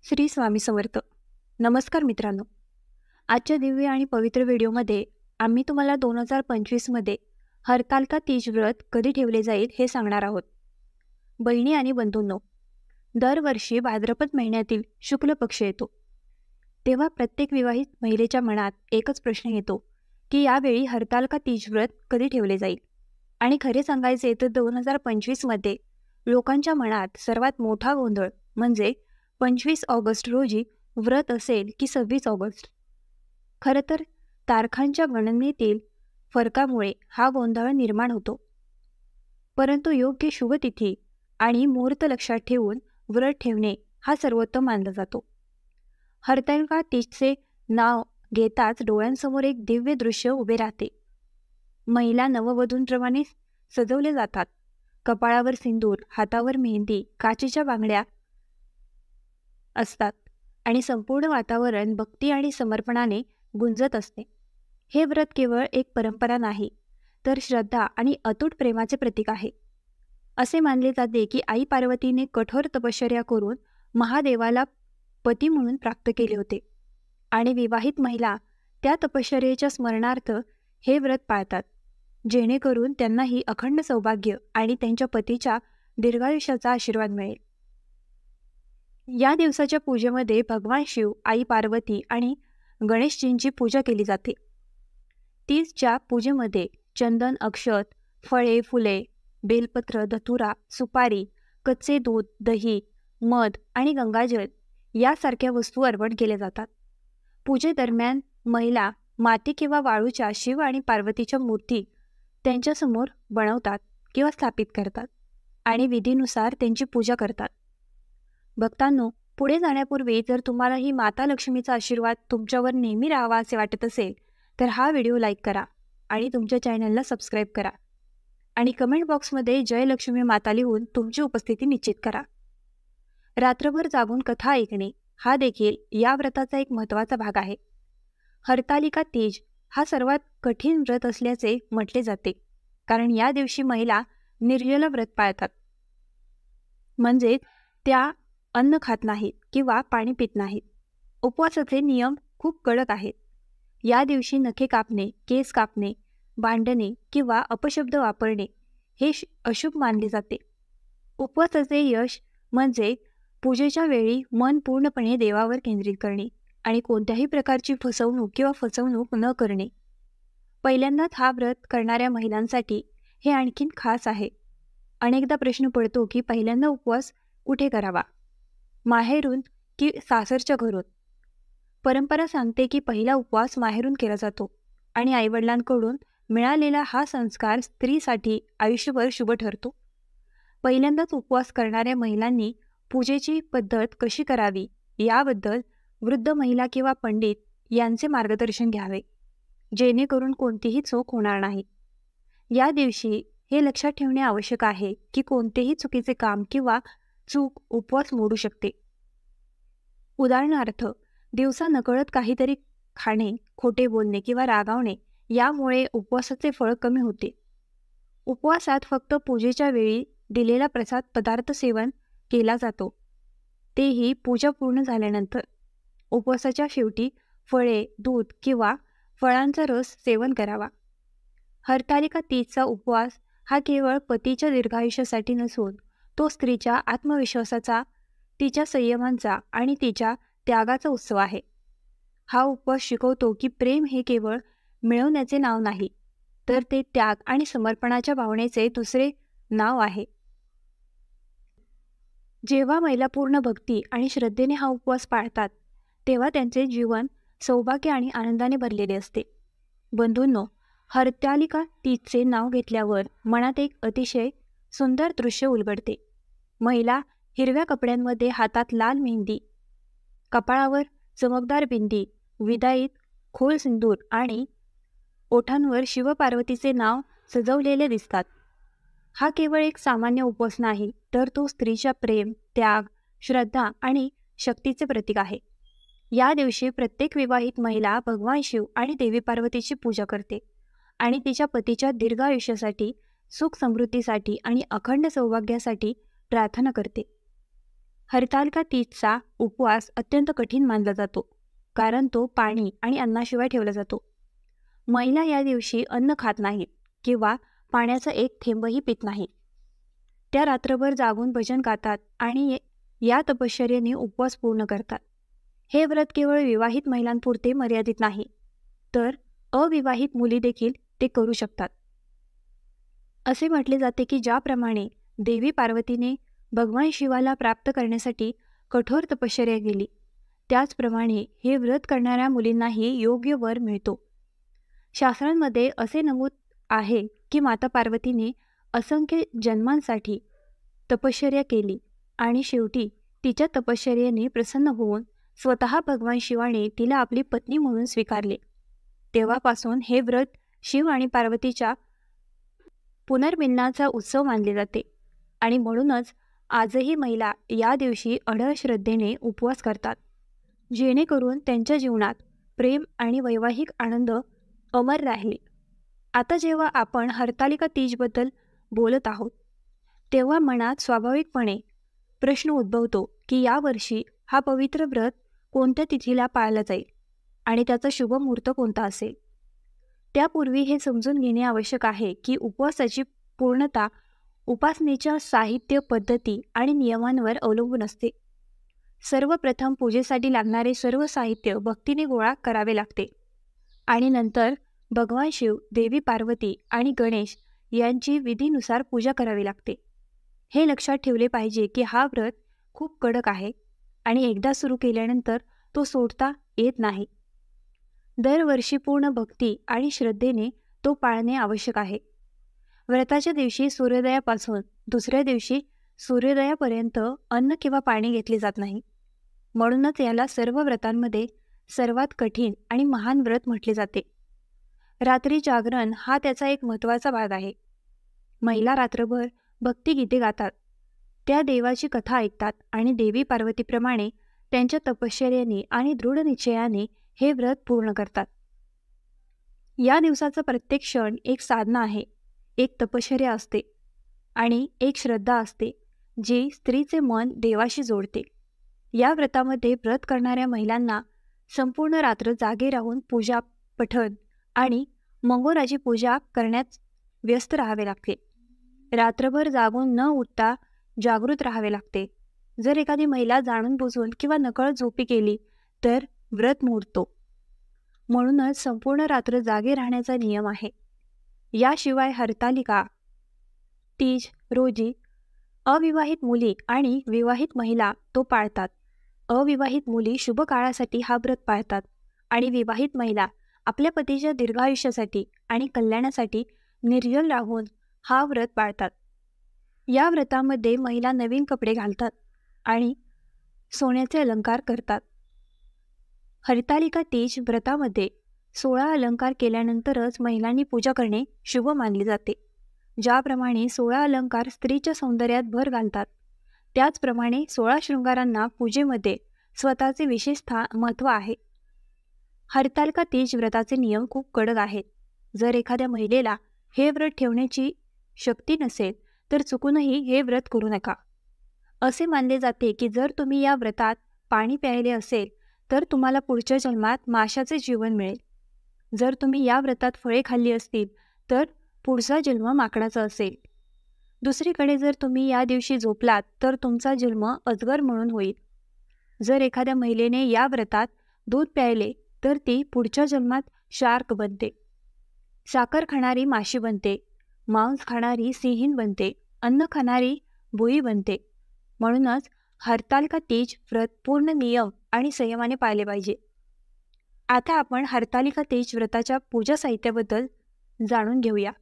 श्री स्वामी समर्थ. नमस्कार मित्रांनो. आजच्या दिव्य आणि पवित्र व्हिडिओमध्ये आम्ही तुम्हाला 2025मध्ये हरतालिका तीज व्रत कधी ठेवले जाईल हे सांगणार आहोत. बहिणी आणि बंधूंनो, दरवर्षी भाद्रपद महिन्यातील शुक्ल पक्ष येतो तेव्हा प्रत्येक विवाहित महिलेच्या मनात एकच प्रश्न येतो की यावेळी हरतालिका तीज व्रत कधी ठेवले जाईल. आणि खरे सांगायचे तर 2025मध्ये लोकांच्या मनात सर्वात मोठा गोंधळ म्हणजे 25 ऑगस्ट रोजी व्रत असेल की 26 ऑगस्ट. खरं तर तारखांच्या गणनेतील फरकामुळे हा गोंधळ निर्माण होतो, परंतु योग्य शुभतिथी आणि मुहूर्त लक्षात ठेवून व्रत ठेवणे हा सर्वोत्तम मानला जातो. हरतालिका तीजचे नाव घेताच डोळ्यांसमोर एक दिव्य दृश्य उभे राहते. महिला नववधूंप्रमाणे सजवले जातात. कपाळावर सिंदूर, हातावर मेहंदी, काचेच्या बांगड्या असतात आणि संपूर्ण वातावरण भक्ती आणि समर्पणाने गुंजत असते. हे व्रत केवळ एक परंपरा नाही, तर श्रद्धा आणि अतूट प्रेमाचे प्रतीक आहे. असे मानले जाते की आई पार्वतीने कठोर तपश्चर्या करून महादेवाला पती म्हणून प्राप्त केले होते आणि विवाहित महिला त्या तपश्चर्येच्या स्मरणार्थ हे व्रत पाळतात, जेणेकरून त्यांनाही अखंड सौभाग्य आणि त्यांच्या पतीच्या दीर्घायुष्याचा आशीर्वाद मिळेल. या दिवसाच्या पूजेमध्ये भगवान शिव, आई पार्वती आणि गणेशजींची पूजा केली जाते. तीजच्या पूजेमध्ये चंदन, अक्षत, फळे, फुले, बेलपत्र, धतुरा, सुपारी, कच्चे दूध, दही, मध आणि गंगाजल यासारख्या वस्तू अर्पण केल्या जातात. पूजेदरम्यान महिला माती किंवा वाळूच्या शिव आणि पार्वतीच्या मूर्ती त्यांच्यासमोर बनवतात किंवा स्थापित करतात आणि विधीनुसार त्यांची पूजा करतात. भक्तांनो, पुढे जाण्यापूर्वी जर तुम्हाला ही माता लक्ष्मीचा आशीर्वाद तुमच्यावर नेहमी राहावा असे वाटत असेल तर हा व्हिडिओ लाईक करा आणि तुमच्या चॅनलला सबस्क्राईब करा आणि कमेंट बॉक्समध्ये जय लक्ष्मी माता लिहून तुमची उपस्थिती निश्चित करा. रात्रभर जागून कथा ऐकणे हा देखील या व्रताचा एक महत्त्वाचा भाग आहे. हरतालिका तीज हा सर्वात कठीण व्रत असल्याचे म्हटले जाते, कारण या दिवशी महिला निर्जल व्रत पाळतात, म्हणजे त्या अन्न खात नाहीत किंवा पाणी पित नाहीत. उपवासाचे नियम खूप कडक आहेत. या दिवशी नखे कापणे, केस कापणे, भांडणे किंवा अपशब्द वापरणे हे अशुभ मानले जाते. उपवासाचे यश म्हणजे पूजेच्या वेळी मन पूर्णपणे देवावर केंद्रित करणे आणि कोणत्याही प्रकारची फसवणूक न करणे. पहिल्यांदाच हा व्रत करणाऱ्या महिलांसाठी हे आणखीन खास आहे. अनेकदा प्रश्न पडतो की पहिल्यांदा उपवास कुठे करावा, माहेरून की सासरच्या घरून. परंपरा सांगते की पहिला उपवास माहेरून केला जातो आणि आईवडिलांकडून मिळालेला हा संस्कार स्त्रीसाठी आयुष्यभर शुभ ठरतो. पहिल्यांदाच उपवास करणाऱ्या महिलांनी पूजेची पद्धत कशी करावी याबद्दल वृद्ध महिला किंवा पंडित यांचे मार्गदर्शन घ्यावे, जेणेकरून कोणतीही चूक होणार नाही. या दिवशी हे लक्षात ठेवणे आवश्यक आहे की कोणतेही चुकीचे काम किंवा चूक उपवास मोडू शकते. उदाहरणार्थ, दिवसा नकळत काहीतरी खाणे, खोटे बोलणे किंवा रागावणे यामुळे उपवासाचे फळ कमी होते. उपवासात फक्त पूजेच्या वेळी दिलेला प्रसाद पदार्थ सेवन केला जातो, तेही पूजा पूर्ण झाल्यानंतर. उपवासाच्या शेवटी फळे, दूध किंवा फळांचा रस सेवन करावा. हरतालिका तीजचा उपवास हा केवळ पतीच्या दीर्घायुष्यासाठी नसून तो स्त्रीच्या आत्मविश्वासाचा, तिच्या संयमांचा आणि तिच्या त्यागाचा उत्सव आहे. हा उपवास शिकवतो की प्रेम हे केवळ मिळवण्याचे नाव नाही, तर ते त्याग आणि समर्पणाच्या भावनेचे दुसरे नाव आहे. जेव्हा महिला पूर्ण भक्ती आणि श्रद्धेने हा उपवास पाळतात तेव्हा त्यांचे जीवन सौभाग्य आणि आनंदाने भरलेले असते. बंधूंनो, हरतालिका तीजचे नाव घेतल्यावर मनात एक अतिशय सुंदर दृश्य उलगडते. महिला हिरव्या कपड्यांमध्ये, हातात लाल मेहंदी, कपाळावर चमकदार बिंदी, विदाईत खोल सिंदूर आणि ओठांवर शिवपार्वतीचे नाव सजवलेले दिसतात. हा केवळ एक सामान्य उपवास नाही, तर तो स्त्रीच्या प्रेम, त्याग, श्रद्धा आणि शक्तीचे प्रतीक आहे. या दिवशी प्रत्येक विवाहित महिला भगवान शिव आणि देवी पार्वतीची पूजा करते आणि तिच्या पतीच्या दीर्घायुष्यासाठी, सुख समृद्धीसाठी आणि अखंड सौभाग्यासाठी प्रार्थना करते. हरतालिका तीजचा उपवास अत्यंत कठीण मानला जातो, कारण तो पाणी आणि अन्नाशिवाय ठेवला जातो. महिला या दिवशी अन्न खात नाहीत किंवा पाण्याचा एक थेंबही पित नाहीत. त्या रात्रभर जागून भजन गातात आणि या तपश्चर्येने उपवास पूर्ण करतात. हे व्रत केवळ विवाहित महिलांपुरते मर्यादित नाही, तर अविवाहित मुली देखील ते करू शकतात. असे म्हटले जाते की ज्याप्रमाणे देवी पार्वतीने भगवान शिवाला प्राप्त करण्यासाठी कठोर तपश्चर्या केली, त्याचप्रमाणे हे व्रत करणाऱ्या मुलींनाही योग्य वर मिळतो. शास्त्रांमध्ये असे नमूद आहे की माता पार्वतीने असंख्य जन्मांसाठी तपश्चर्या केली आणि शेवटी तिच्या तपश्चर्येने प्रसन्न होऊन स्वतः भगवान शिवाने तिला आपली पत्नी म्हणून स्वीकारले. तेव्हापासून हे व्रत शिव आणि पार्वतीच्या पुनर्मिलनाचा उत्सव मानले जाते आणि म्हणूनच आजही महिला या दिवशी अढळ श्रद्धेने उपवास करतात, जेणेकरून त्यांच्या जीवनात प्रेम आणि वैवाहिक आनंद अमर राहिले. आता जेव्हा आपण हरतालिका तीजबद्दल बोलत आहोत, तेव्हा मनात स्वाभाविकपणे प्रश्न उद्भवतो की यावर्षी हा पवित्र व्रत कोणत्या तिथीला पाळला जाईल आणि त्याचा शुभ मुहूर्त कोणता असेल. त्यापूर्वी हे समजून घेणे आवश्यक आहे की उपवासाची पूर्णता उपासनेच्या साहित्य, पद्धती आणि नियमांवर अवलंबून असते. सर्वप्रथम पूजेसाठी लागणारे सर्व साहित्य भक्तीने गोळा करावे लागते आणि नंतर भगवान शिव, देवी पार्वती आणि गणेश यांची विधीनुसार पूजा करावी लागते. हे लक्षात ठेवले पाहिजे की हा व्रत खूप कडक आहे आणि एकदा सुरू केल्यानंतर तो सोडता येत नाही. दरवर्षी पूर्ण भक्ती आणि श्रद्धेने तो पाळणे आवश्यक आहे. व्रताच्या दिवशी सूर्योदयापासून दुसऱ्या दिवशी सूर्योदयापर्यंत अन्न किंवा पाणी घेतले जात नाही. म्हणूनच याला सर्व व्रतांमध्ये सर्वात कठीण आणि महान व्रत म्हटले जाते. रात्री जागरण हा त्याचा एक महत्त्वाचा भाग आहे. महिला रात्रभर भक्तिगीते गातात, त्या देवाची कथा ऐकतात आणि देवी पार्वतीप्रमाणे त्यांच्या तपश्चर्येने आणि दृढ निश्चयाने हे व्रत पूर्ण करतात. या दिवसाचा प्रत्येक क्षण एक साधना आहे, एक तपश्चर्या असते आणि एक श्रद्धा असते जी स्त्रीचे मन देवाशी जोडते. या व्रतामध्ये व्रत करणाऱ्या महिलांना संपूर्ण रात्र जागे राहून पूजा, पठण आणि मंगोराची पूजा करण्यात व्यस्त राहावे लागते. रात्रभर जागून न उठता जागृत राहावे लागते. जर एखादी महिला जाणून बुजून किंवा नकळत झोपी गेली तर व्रत मोडतो. म्हणूनच संपूर्ण रात्र जागे राहण्याचा नियम आहे. याशिवाय हरतालिका तीज रोजी अविवाहित मुली आणि विवाहित महिला तो पाळतात. अविवाहित मुली शुभ काळासाठी हा व्रत पाळतात आणि विवाहित महिला आपल्या पतीच्या दीर्घायुष्यासाठी आणि कल्याणासाठी निर्जल राहून हा व्रत पाळतात. या व्रतामध्ये महिला नवीन कपडे घालतात आणि सोन्याचे अलंकार करतात. हरतालिका तीज व्रतामध्ये 16 अलंकार केल्यानंतरच महिलांनी पूजा करणे शुभ मानले जाते. ज्याप्रमाणे 16 अलंकार स्त्रीच्या सौंदर्यात भर घालतात, त्याचप्रमाणे 16 शृंगारांना पूजेमध्ये स्वतःचे विशेष महत्त्व आहे. हरतालिका तीज व्रताचे नियम खूप कडक आहेत. जर एखाद्या महिलेला हे व्रत ठेवण्याची शक्ती नसेल तर चुकूनही हे व्रत करू नका. असे मानले जाते की जर तुम्ही या व्रतात पाणी प्यायले असेल तर तुम्हाला पुढच्या जन्मात माशाचे जीवन मिळेल. जर तुम्ही या व्रतात फळे खाल्ली असतील तर पुढचा जन्म माकडाचा असेल. दुसरीकडे जर तुम्ही या दिवशी झोपलात तर तुमचा जन्म अजगर म्हणून होईल. जर एखाद्या महिलेने या व्रतात दूध प्यायले तर ती पुढच्या जन्मात शार्क बनते. साखर खाणारी माशी बनते, मांस खाणारी सिंहीण बनते, अन्न खाणारी भुई बनते. म्हणूनच हरतालिका तीज व्रत पूर्ण नियम आणि संयमाने पाळले पाहिजे. आता आपण हरतालिका तीज व्रताच्या पूजा साहित्याबद्दल जाणून घेऊया.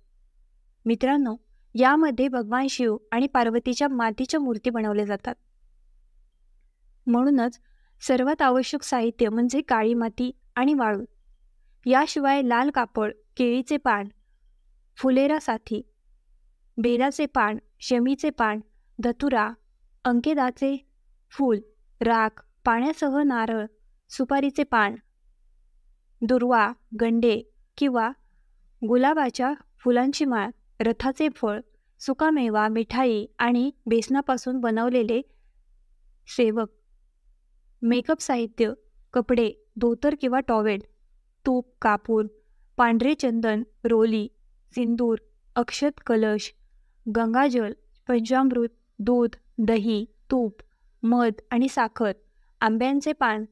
मित्रांनो, यामध्ये भगवान शिव आणि पार्वतीच्या मातीच्या मूर्ती बनवल्या जातात. म्हणूनच सर्वात आवश्यक साहित्य म्हणजे काळी माती आणि वाळू. याशिवाय लाल कापड, केळीचे पान, फुलेरा साथी, बेलाचे पान, शमीचे पान, धतुरा, अंकेदाचे फूल, राख, पाण्यासह नारळ, सुपारीचे पान, दुर्वा, गंडे किंवा गुलाबाच्या फुलांची माळ, रथाचे फळ, सुकामेवा, मिठाई आणि बेसनापासून बनवलेले सेवक, मेकअप साहित्य, कपडे, धोतर किंवा टॉवेल, तूप, कापूर, पांढरे चंदन, रोली, सिंदूर, अक्षत, कलश, गंगाजल, पंचामृत, दूध, दही, तूप, मध आणि साखर, आंब्यांचे पान,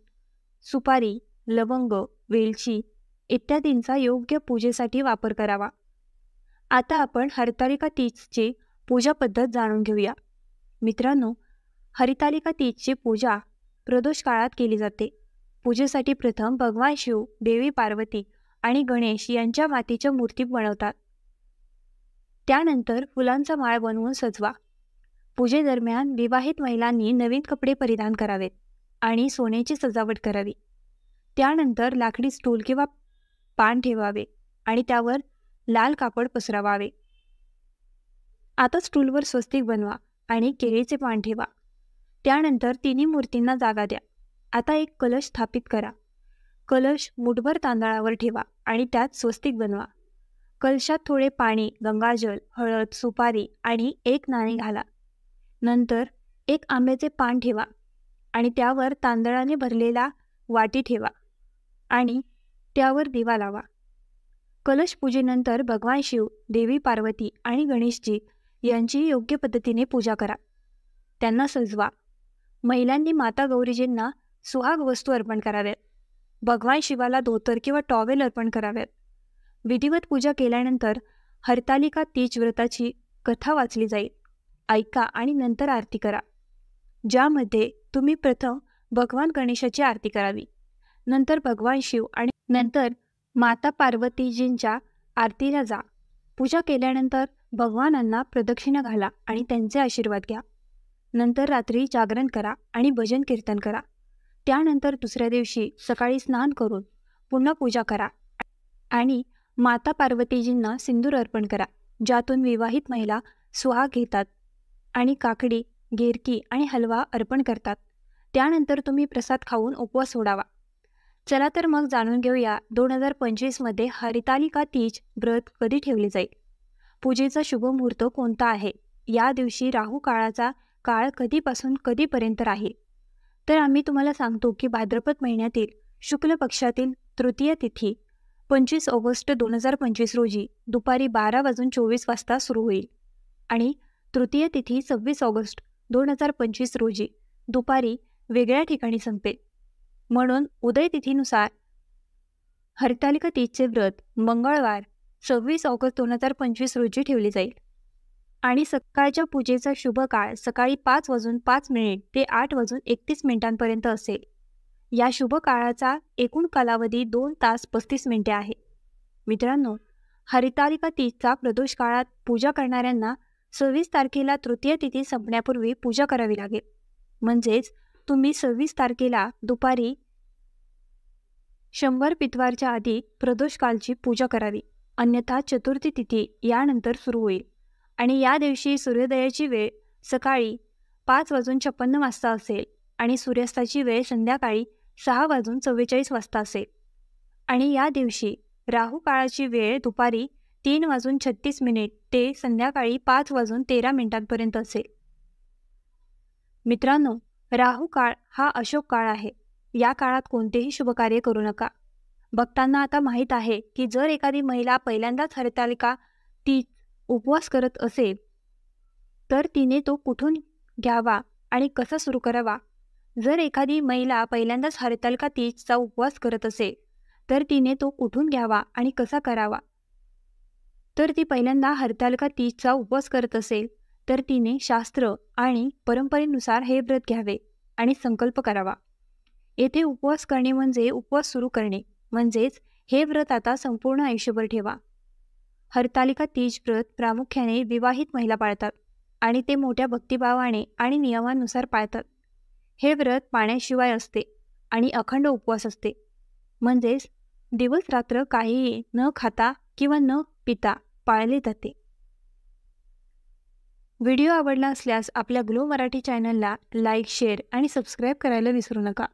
सुपारी, लवंग, वेलची इत्यादींचा योग्य पूजेसाठी वापर करावा. आता आपण हरतालिका तीजची पूजा पद्धत जाणून घेऊया. मित्रांनो, हरितालिका तीजची पूजा प्रदोष काळात केली जाते. पूजेसाठी प्रथम भगवान शिव, देवी पार्वती आणि गणेश यांच्या मातीच्या मूर्ती बनवतात. त्यानंतर फुलांचा माळ बनवून सजवा. पूजेदरम्यान विवाहित महिलांनी नवीन कपडे परिधान करावेत आणि सोन्याची सजावट करावी. त्यानंतर लाकडी स्टूल किंवा पान ठेवावे आणि त्यावर लाल कापड पसरवावे. आता स्टूलवर स्वस्तिक बनवा आणि केळीचे पान ठेवा. त्यानंतर तिन्ही मूर्तींना जागा द्या. आता एक कलश स्थापित करा. कलश मुठभर तांदळावर ठेवा आणि त्यात स्वस्तिक बनवा. कलशात थोडे पाणी, गंगाजल, हळद, सुपारी आणि एक नाणे घाला. नंतर एक आंब्याचे पान ठेवा आणि त्यावर तांदळाने भरलेला वाटी ठेवा आणि त्यावर दिवा लावा. कलश पूजेनंतर भगवान शिव, देवी पार्वती आणि गणेशजी यांची योग्य पद्धतीने पूजा करा. त्यांना सजवा. महिलांनी माता गौरीजींना सुहाग वस्तू अर्पण कराव्यात. भगवान शिवाला धोतर किंवा टॉवेल अर्पण कराव्यात. विधिवत पूजा केल्यानंतर हरतालिका तीज व्रताची कथा वाचली जाईल. ऐका आणि नंतर आरती करा, ज्यामध्ये तुम्ही प्रथम भगवान गणेशाची आरती करावी, नंतर भगवान शिव आणि नंतर माता पार्वतीजींच्या आरतीला जा. पूजा केल्यानंतर भगवानांना प्रदक्षिणा घाला आणि त्यांचे आशीर्वाद घ्या. नंतर रात्री जागरण करा आणि भजन कीर्तन करा. त्यानंतर दुसऱ्या दिवशी सकाळी स्नान करून पुन्हा पूजा करा आणि माता पार्वतीजींना सिंदूर अर्पण करा, ज्यातून विवाहित महिला सुहाग घेतात आणि काकडी, गिरकी आणि हलवा अर्पण करतात. त्यानंतर तुम्ही प्रसाद खाऊन उपवास सोडावा. चला तर मग जाणून घेऊया 2025मध्ये हरितालिका तीज व्रत कधी ठेवले जाईल. पूजेचा शुभ मुहूर्त कोणता आहे? या दिवशी राहू काळाचा काळ कधीपासून कधीपर्यंत राहील? तर आम्ही तुम्हाला सांगतो की भाद्रपद महिन्यातील शुक्ल पक्षातील तृतीय तिथी 25 ऑगस्ट 2025 रोजी दुपारी 12:24 सुरू होईल आणि तृतीय तिथी 26 ऑगस्ट 2025 रोजी दुपारी वेगळ्या ठिकाणी संपेल. म्हणून उदय तिथीनुसार हरतालिका तीजचे व्रत मंगळवार 26 ऑगस्ट 2025 रोजी ठेवले जाईल आणि सकाळच्या पूजेचा शुभ काळ सकाळी 5:05 ते 8:31 असेल. या शुभ काळाचा एकूण कालावधी 2 तास 35 मिनिटे आहे. मित्रांनो, हरितालिका तीजचा प्रदोष काळात पूजा करणाऱ्यांना 26 तारखेला तृतीय तिथी संपण्यापूर्वी पूजा करावी लागेल. म्हणजेच तुम्ही 26 तारखेला दुपारी 100 पितवारच्या आधी प्रदोष कालची पूजा करावी. अन्यथा चतुर्थी तिथी यानंतर सुरू होईल आणि या दिवशी सूर्योदयाची वेळ सकाळी 5:56 असेल आणि सूर्यास्ताची वेळ संध्याकाळी 6:44 असेल आणि या दिवशी राहू काळाची वेळ दुपारी 3:36 ते संध्याकाळी 5:13 असेल. मित्रांनो, राहू काळ हा अशोक काळ आहे. या काळात कोणतेही शुभकार्य करू नका. भक्तांना आता माहीत आहे की जर एखादी महिला पहिल्यांदाच हरितालिका तीज उपवास करत असेल तर तिने तो कुठून घ्यावा आणि कसा सुरू करावा. जर एखादी महिला पहिल्यांदाच हरितालिका तीजचा उपवास करत असेल तर तिने तो कुठून घ्यावा आणि कसा करावा. तर ती पहिल्यांदा हरतालिका तीजचा उपवास करत असेल तर तिने शास्त्र आणि परंपरेनुसार हे व्रत घ्यावे आणि संकल्प करावा. येथे उपवास करणे म्हणजे उपवास सुरू करणे, म्हणजेच हे व्रत आता संपूर्ण आयुष्यभर ठेवा. हरतालिका तीज व्रत प्रामुख्याने विवाहित महिला पाळतात आणि ते मोठ्या भक्तिभावाने आणि नियमानुसार पाळतात. हे व्रत पाण्याशिवाय असते आणि अखंड उपवास असते, म्हणजेच दिवस रात्र काहीही न खाता किंवा न पिता पाळले जाते. व्हिडिओ आवडला असल्यास आपल्या ग्लो मराठी चॅनलला लाईक, शेअर आणि सबस्क्राईब करायला विसरू नका.